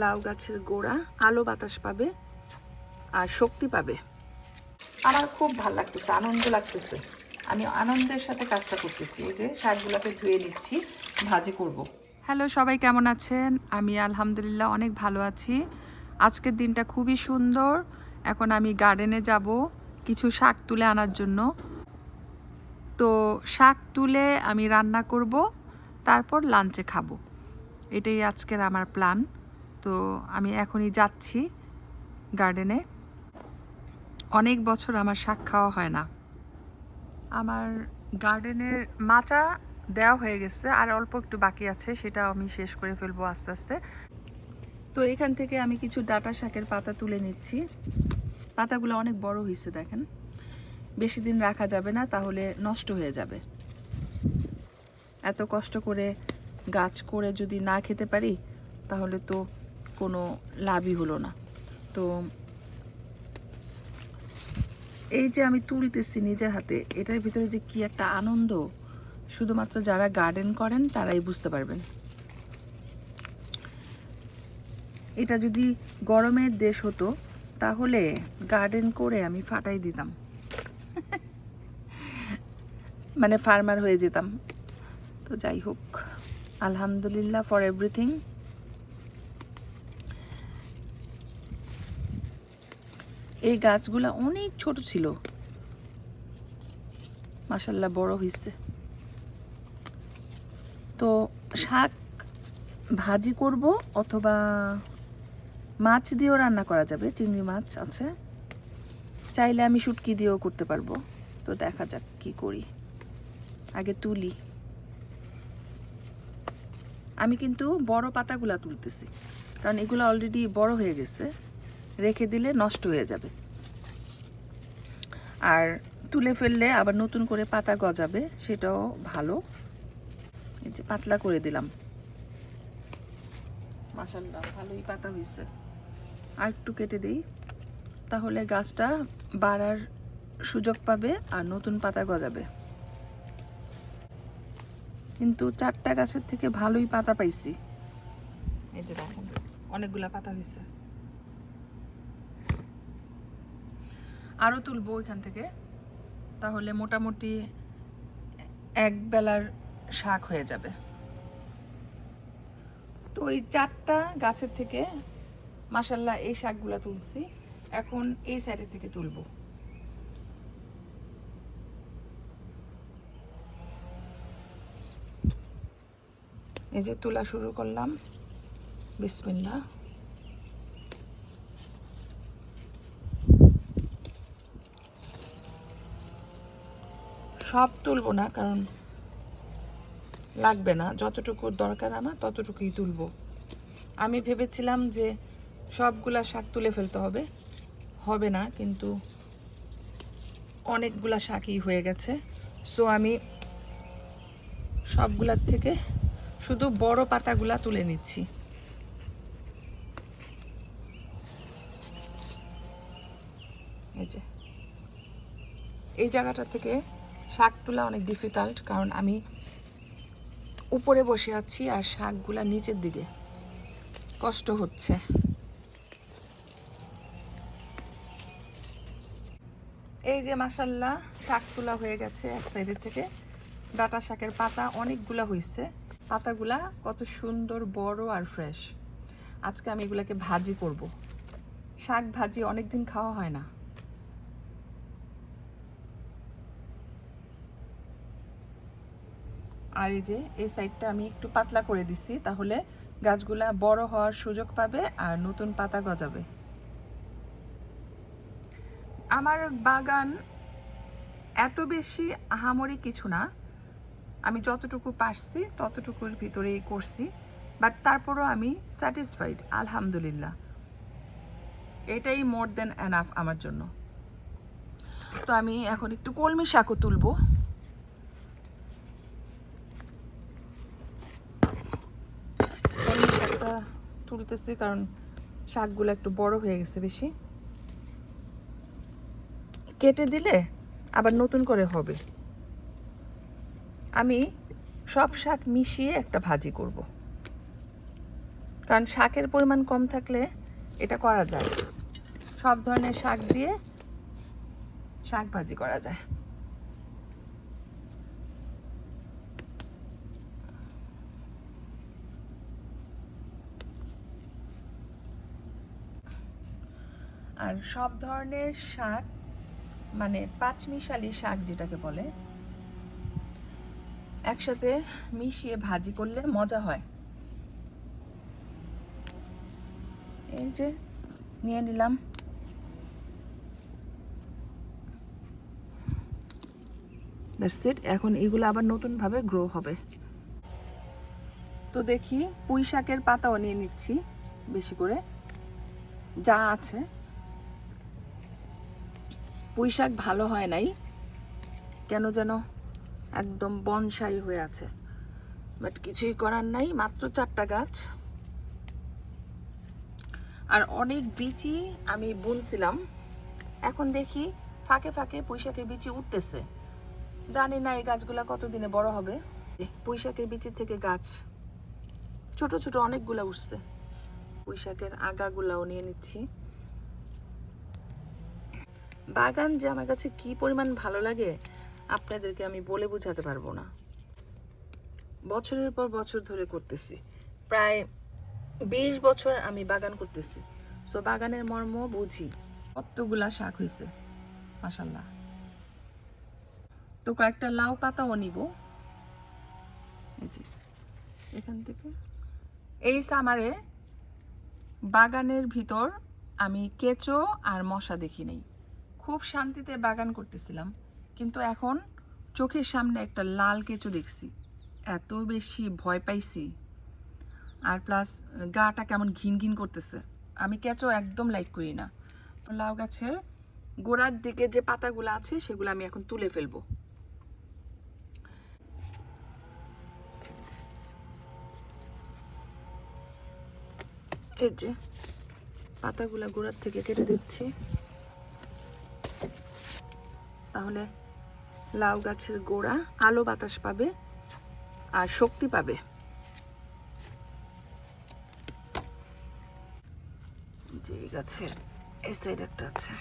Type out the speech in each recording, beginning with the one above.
লাউ গাছের গোড়া আলো বাতাস পাবে আর শক্তি পাবে। আমার খুব ভালো লাগতেছে, আনন্দ লাগতেছে। আমি আনন্দের সাথে কাজটা করতেছি। এই যে শাকগুলোকে ধুয়ে নিচ্ছি, ভাজি করব। হ্যালো সবাই, কেমন আছেন? আমি আলহামদুলিল্লাহ অনেক ভালো আছি। আজকের দিনটা খুবই সুন্দর। এখন আমি গার্ডেনে যাব কিছু শাক তুলে আনার জন্য। তো শাক তুলে আমি রান্না করব, তারপর লাঞ্চে খাবো। এটাই আজকের আমার প্ল্যান। তো আমি এখনই যাচ্ছি গার্ডেনে। অনেক বছর আমার শাক খাওয়া হয় না। আমার গার্ডেনের মাচা দেওয়া হয়ে গেছে, আর অল্প একটু বাকি আছে, সেটা আমি শেষ করে ফেলবো আস্তে আস্তে। তো এখান থেকে আমি কিছু ডাঁটা শাকের পাতা তুলে নিচ্ছি। পাতাগুলো অনেক বড় হয়েছে, দেখেন। বেশি দিন রাখা যাবে না, তাহলে নষ্ট হয়ে যাবে। এত কষ্ট করে গাছ করে যদি না খেতে পারি, তাহলে তো কোনো লাভই হলো না। তো এই যে আমি তুলতেছি নিজের হাতে, এটার ভিতরে যে কি একটা আনন্দ, শুধুমাত্র যারা গার্ডেন করেন তারাই বুঝতে পারবেন। এটা যদি গরমের দেশ হতো, তাহলে গার্ডেন করে আমি ফাটাই দিতাম, মানে ফার্মার হয়ে যেতাম। তো যাই হোক, আলহামদুলিল্লাহ ফর এভরিথিং। এই গাছগুলো অনেক ছোট ছিল, মাশাআল্লাহ বড় হয়েছে। তো শাক ভাজি করব, অথবা মাছ দিয়েও রান্না করা যাবে। চিংড়ি মাছ আছে, চাইলে আমি শুটকি দিয়েও করতে পারবো। তো দেখা যাক কি করি। আগে তুলি। আমি কিন্তু বড় পাতাগুলা তুলতেছি, কারণ এগুলো অলরেডি বড় হয়ে গেছে, রেখে দিলে নষ্ট হয়ে যাবে। আর তুলে ফেললে আবার নতুন করে পাতা গজাবে, সেটাও ভালো। এই যে পাতলা করে দিলাম, মাশাআল্লাহ ভালোই পাতা হয়েছে। আর একটু কেটে দিই, তাহলে গাছটা বাড়ার সুযোগ পাবে আর নতুন পাতা গজাবে। কিন্তু 4টা গাছের থেকে ভালোই পাতা পাইছি। এই যে দেখেন, অনেকগুলা পাতা হয়েছে। আরও তুলবো এখান থেকে, তাহলে মোটামুটি এক বেলার শাক হয়ে যাবে। তো এই 4টা গাছের থেকে মাশাআল্লাহ এই শাকগুলা তুলছি। এখন এই সাইডের থেকে তুলবো। এই যে তোলা শুরু করলাম, বিসমিল্লাহ। সব তুলবো না, কারণ লাগবে না। যতটুকু দরকার আমার ততটুকুই তুলবো। আমি ভেবেছিলাম যে সবগুলা শাক তুলে ফেলতে হবে, হবে না, কিন্তু অনেকগুলা শাকই হয়ে গেছে। সো আমি সবগুলার থেকে শুধু বড় পাতাগুলা তুলে নিচ্ছি। এই যে এই জায়গাটা থেকে শাক তোলা অনেক ডিফিকাল্ট, কারণ আমি উপরে বসে আছি আর শাকগুলা নিচের দিকে, কষ্ট হচ্ছে। এই যে মাশাআল্লাহ শাক তোলা হয়ে গেছে এক সাইডের থেকে। ডাঁটা শাকের পাতা অনেকগুলা হয়েছে। পাতাগুলা কত সুন্দর বড় আর ফ্রেশ। আজকে আমি এগুলাকে ভাজি করব। শাক ভাজি অনেক দিন খাওয়া হয় না। আর এই যে এই সাইডটা আমি একটু পাতলা করে দিছি, তাহলে গাছগুলা বড় হওয়ার সুযোগ পাবে আর নতুন পাতা গজাবে। আমার বাগান এত বেশি আহামরি কিছু না, আমি যতটুকু পারছি ততটুকুর ভিতরেই করছি, বাট তারপরও আমি স্যাটিসফাইড, আলহামদুলিল্লাহ। এটাই মোর দেন এনাফ আমার জন্য। তো আমি এখন একটু কলমি শাকও তুলবো। কলমি শাকটা তুলতেছি কারণ শাকগুলো একটু বড় হয়ে গেছে বেশি, কেটে দিলে আবার নতুন করে হবে। আমি সব শাক মিশিয়ে একটা ভাজি করব। কারণ শাকের পরিমাণ কম থাকলে এটা করা যায়, সব ধরনের শাক দিয়ে শাক ভাজি করা যায়। আর সব ধরনের শাক মানে পাঁচমিশালি শাক যেটাকে বলে একসাথে মিশিয়ে ভাজি করলে মজা হয়। এই যে নিয়ে নিলাম। That's it. এখন এগুলো আবার নতুনভাবে গ্রো হবে। তো দেখি পুঁই শাকের পাতাও নিয়ে নিচ্ছি বেশি করে, যা আছে। পুঁই শাক ভালো হয় নাই, কেন যেন একদম বনসাই হয়ে আছে, বাট কিছুই করার নাই, মাত্র 4টা গাছ। আর অনেক বিচি আমি বুনছিলাম, এখন দেখি ফাঁকে ফাঁকে পুঁই শাকের বিচি উঠতেছে। জানি না এই গাছগুলা কতদিনে বড় হবে। পুঁই শাকের বিচি থেকে গাছ ছোট ছোট অনেকগুলা উঠছে। পুঁই শাকের আগাগুলাও নিয়ে নিচ্ছি। বাগান যে আমার কাছে কি পরিমাণ ভালো লাগে আপনাদেরকে আমি বলে বোঝাতে পারবো না। বছরের পর বছর ধরে করতেছি, প্রায় 20 বছর আমি বাগান করতেছি। সো বাগানের মর্ম বুঝি। কতগুলা শাক হয়েছে মাশাআল্লাহ। তো কয়েকটা লাউ পাতাও নিব। এই যে এখান থেকে এই সামারে বাগানের ভিতর আমি কেঁচো আর মশা দেখি নাই। খুব শান্তিতে বাগান করতেছিলাম, কিন্তু এখন চোখের সামনে একটা লাল কেঁচো দেখছি, এত বেশি ভয় পাইছি। আর প্লাস গাটা কেমন ঘিন ঘিন করতেছে। আমি কেঁচো একদম লাইক করি না। লাউ গাছের গোড়ার দিকে যে পাতাগুলো আছে সেগুলো আমি এখন তুলে ফেলবো। এই যে পাতাগুলো গোড়ার থেকে কেটে দিচ্ছি, তাহলে লাউ গাছের গোড়া আলো বাতাস পাবে আর শক্তি পাবে। যে গাছের এই সাইড একটা আছে,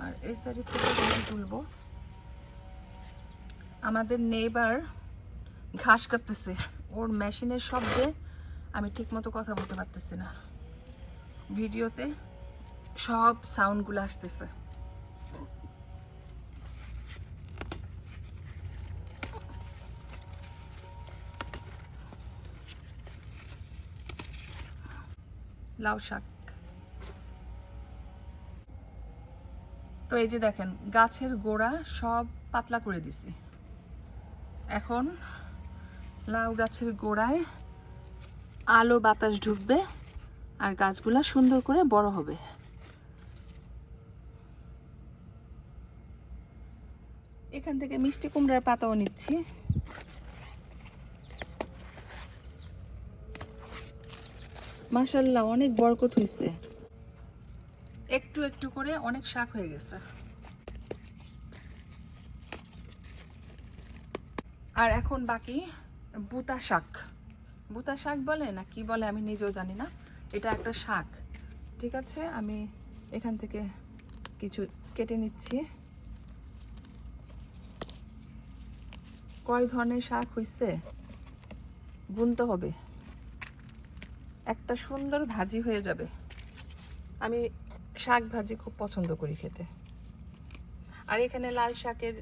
আর এই সাইড থেকে তুলবো। আমাদের নেইবার ঘাস কাটতেছে, ওর মেশিনের শব্দে আমি ঠিক মতো কথা বলতে পারতেছি না। ভিডিওতে সব সাউন্ডগুলো আসতেছে। লাউ শাক। তো এই যে দেখেন গাছের গোড়া সব পাতলা করে দিছি। এখন লাউ গাছের গোড়ায় আলো বাতাস ঢুকবে আর গাছগুলা সুন্দর করে বড় হবে। এখান থেকে মিষ্টি কুমড়ার পাতাও নিচ্ছি। মাশাআল্লাহ অনেক বরকত হয়েছে, একটু একটু করে অনেক শাক হয়ে গেছে। আর এখন বাকি বুটা শাক। বুটা শাক বলে না কি বলে আমি নিজেও জানি না, এটা একটা শাক। ঠিক আছে, আমি এখান থেকে কিছু কেটে নিচ্ছি। কয় ধরনের শাক হয়েছে গুনতে হবে, একটা সুন্দর ভাজি হয়ে যাবে। আমি শাক ভাজি খুব পছন্দ করি খেতে। আর এখানে লাল শাকের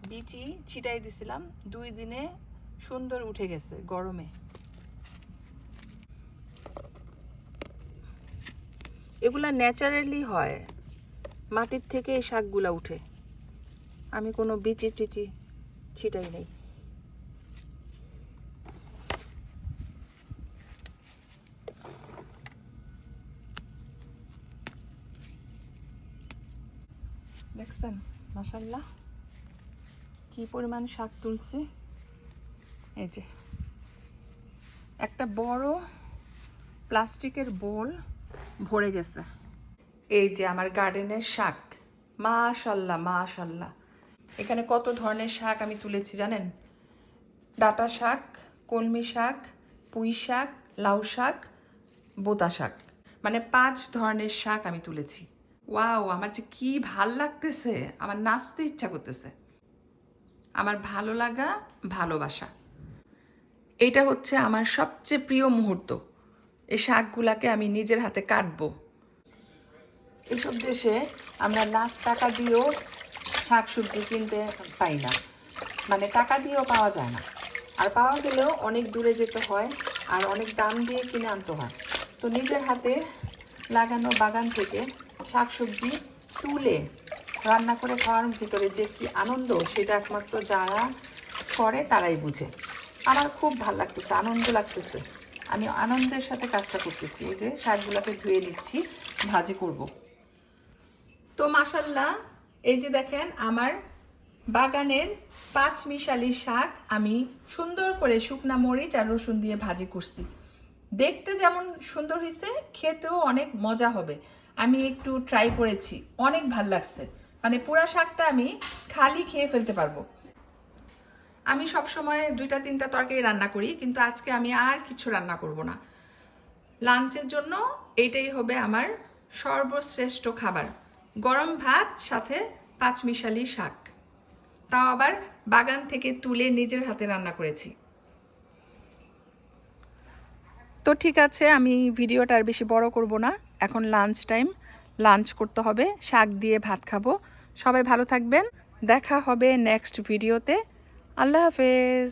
বিচি ছিটাই দিছিলাম, 2 দিনে সুন্দর উঠে গেছে গরমে। এগুলা ন্যাচারালি হয়, মাটির থেকে এই শাকগুলা উঠে, আমি কোনো বিচি টিচি ছিটাই নেই। দেখছেন মাশাআল্লাহ কি পরিমাণ শাক তুলছি। এই যে একটা বড় প্লাস্টিকের বোল ভরে গেছে। এই যে আমার গার্ডেনের শাক, মাশাল্লাহ মাশাল্লাহ। এখানে কত ধরনের শাক আমি তুলেছি জানেন? ডাঁটা শাক, কলমি শাক, পুঁই শাক, লাউ শাক, বোতা শাক, মানে 5 ধরনের শাক আমি তুলেছি। ওয়াও, আমার যে কি ভাল লাগতেছে, আমার নাচতে ইচ্ছা করতেছে। আমার ভালো লাগা, ভালোবাসা, এটা হচ্ছে আমার সবচেয়ে প্রিয় মুহূর্ত। এই শাকগুলাকে আমি নিজের হাতে কাটবো। এসব দেশে আমরা লাখ টাকা দিয়েও শাক সবজি কিনতে পাই না, মানে টাকা দিয়েও পাওয়া যায় না, আর পাওয়া গেলেও অনেক দূরে যেতে হয় আর অনেক দাম দিয়ে কিনে আনতে হয়। তো নিজের হাতে লাগানো বাগান থেকে শাক সবজি তুলে রান্না করে খাওয়ার ভিতরে যে কি আনন্দ, সেটা একমাত্র যারা করে তারাই বুঝে। আমার খুব ভালো লাগতেছে, আনন্দ লাগতেছে। আমি আনন্দের সাথে কাজটা করতেছি। এই যে শাকগুলোকে ধুয়ে নিচ্ছি, ভাজি করব। তো মাশাল্লাহ, এই যে দেখেন আমার বাগানের 5 মিশালি শাক আমি সুন্দর করে শুকনা মরিচ আর রসুন দিয়ে ভাজি করছি। দেখতে যেমন সুন্দর হয়েছে, খেতেও অনেক মজা হবে। আমি একটু ট্রাই করেছি, অনেক ভাল লাগছে। মানে পুরা শাকটা আমি খালি খেয়ে ফেলতে পারবো। আমি সবসময় 2-3টা তরকারি রান্না করি, কিন্তু আজকে আমি আর কিছু রান্না করব না। লাঞ্চের জন্য এইটাই হবে আমার সর্বশ্রেষ্ঠ খাবার, গরম ভাত সাথে 5 মিশালি শাক, তাও আবার বাগান থেকে তুলে নিজের হাতে রান্না করেছি। তো ঠিক আছে, আমি ভিডিওটা আর বেশি বড় করব না। এখন লাঞ্চ টাইম, লাঞ্চ করতে হবে, শাক দিয়ে ভাত খাবো। সবাই ভালো থাকবেন, দেখা হবে নেক্সট ভিডিওতে। আল্লাহ হাফেজ।